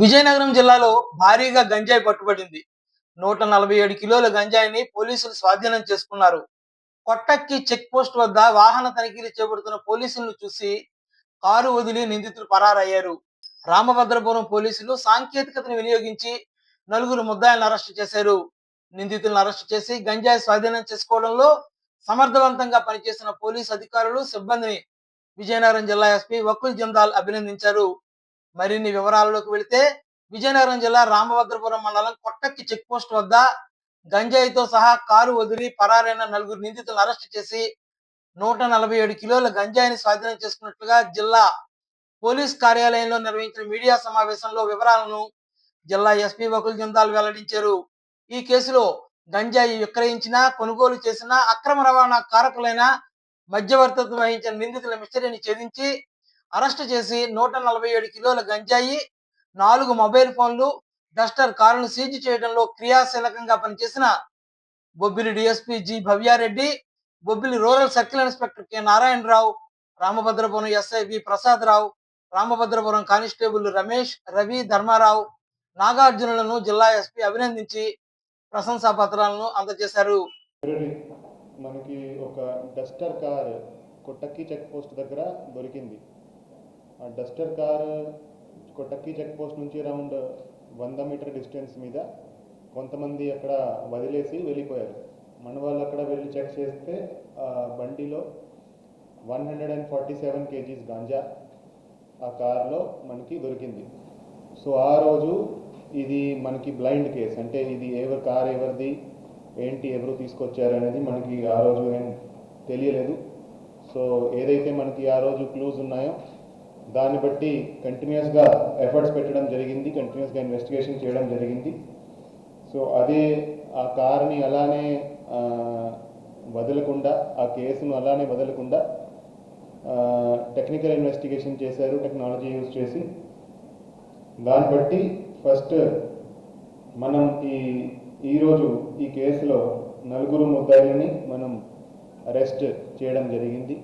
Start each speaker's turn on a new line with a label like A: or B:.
A: విజయనగరం జిల్లాలో భారీగా గంజాయి పట్టుబడింది. 147 కిలోల గంజాయిని పోలీసులు స్వాధీనం చేసుకున్నారు. కొట్టక్కి చెక్ పోస్ట్ వద్ద వాహన తనిఖీలు చేపడుతున్న పోలీసులను చూసి కారు వదిలి నిందితులు పరారయ్యారు. రామభద్రపురం పోలీసులు సాంకేతికతను వినియోగించి నలుగురు ముద్దాయిలను అరెస్టు చేశారు. నిందితులను అరెస్టు చేసి గంజాయి స్వాధీనం చేసుకోవడంలో సమర్థవంతంగా పనిచేసిన పోలీసు అధికారులు, సిబ్బందిని విజయనగరం జిల్లా ఎస్పీ వకుల్ జిందాల్ అభినందించారు. మరిన్ని వివరాల్లోకి వెళితే విజయనగరం జిల్లా రామభద్రపురం మండలం కొట్టక్కి చెక్ పోస్ట్ వద్ద గంజాయితో సహా కారు వదిలి పరారైన నలుగురు నిందితులను అరెస్టు చేసి 147 కిలోల గంజాయిని స్వాధీనం చేసుకున్నట్లుగా జిల్లా పోలీస్ కార్యాలయంలో నిర్వహించిన మీడియా సమావేశంలో వివరాలను జిల్లా ఎస్పీ వకుల్ జిందాల్ వెల్లడించారు. ఈ కేసులో గంజాయి విక్రయించిన, కొనుగోలు చేసిన, అక్రమ రవాణా కారకులైన, మధ్యవర్తిత్వం వహించిన నిందితుల మిస్టరీని ఛేదించి అరెస్టు చేసి 147 కిలోల గంజాయి, 4 మొబైల్ ఫోన్లు, డస్టర్ కారును సీజ్ చేయడంలో క్రియాశీలకంగా పనిచేసిన Bobbili DSP G Bhavya Reddy, Bobbili rural circle inspector K Narayana Rao, Ramabhadrapuram SI V Prasada Rao, Ramabhadrapuram constable Ramesh, Ravi, Dharma Rao, నాగార్జునులను జిల్లా ఎస్పీ అభినందించి ప్రశంసా పత్రాలను అందజేశారు.
B: మనకి ఒక Duster car Kottakki check post దగ్గర దొరికింది. ఆ Duster car Kottakki check post నుంచి అరౌండ్ 100 మీటర్ డిస్టెన్స్ మీద కొంతమంది అక్కడ వదిలేసి వెళ్ళిపోయారు. మన వాళ్ళు అక్కడ వెళ్ళి చెక్ చేస్తే ఆ బండిలో 147 kgs గాంజా ఆ కార్లో మనకి దొరికింది. సో ఆ రోజు ఇది మనకి బ్లైండ్ కేస్, అంటే ఇది కార్ ఎవరిది ఏంటి, ఎవరు తీసుకొచ్చారు అనేది మనకి ఆ రోజు ఏం తెలియలేదు. సో ఏదైతే మనకి ఆ రోజు క్లూస్ ఉన్నాయో దాన్ని బట్టి కంటిన్యూస్గా ఎఫర్ట్స్ పెట్టడం జరిగింది, కంటిన్యూస్గా ఇన్వెస్టిగేషన్ చేయడం జరిగింది. సో అదే ఆ కార్ని అలానే వదలకుండా, ఆ కేసును అలానే వదలకుండా టెక్నికల్ ఇన్వెస్టిగేషన్ చేశారు, టెక్నాలజీ యూజ్ చేసి. దాన్ని బట్టి ఫస్ట్ మనం ఈరోజు ఈ కేసులో 4 ముద్దాయిలని మనం అరెస్ట్ చేయడం జరిగింది.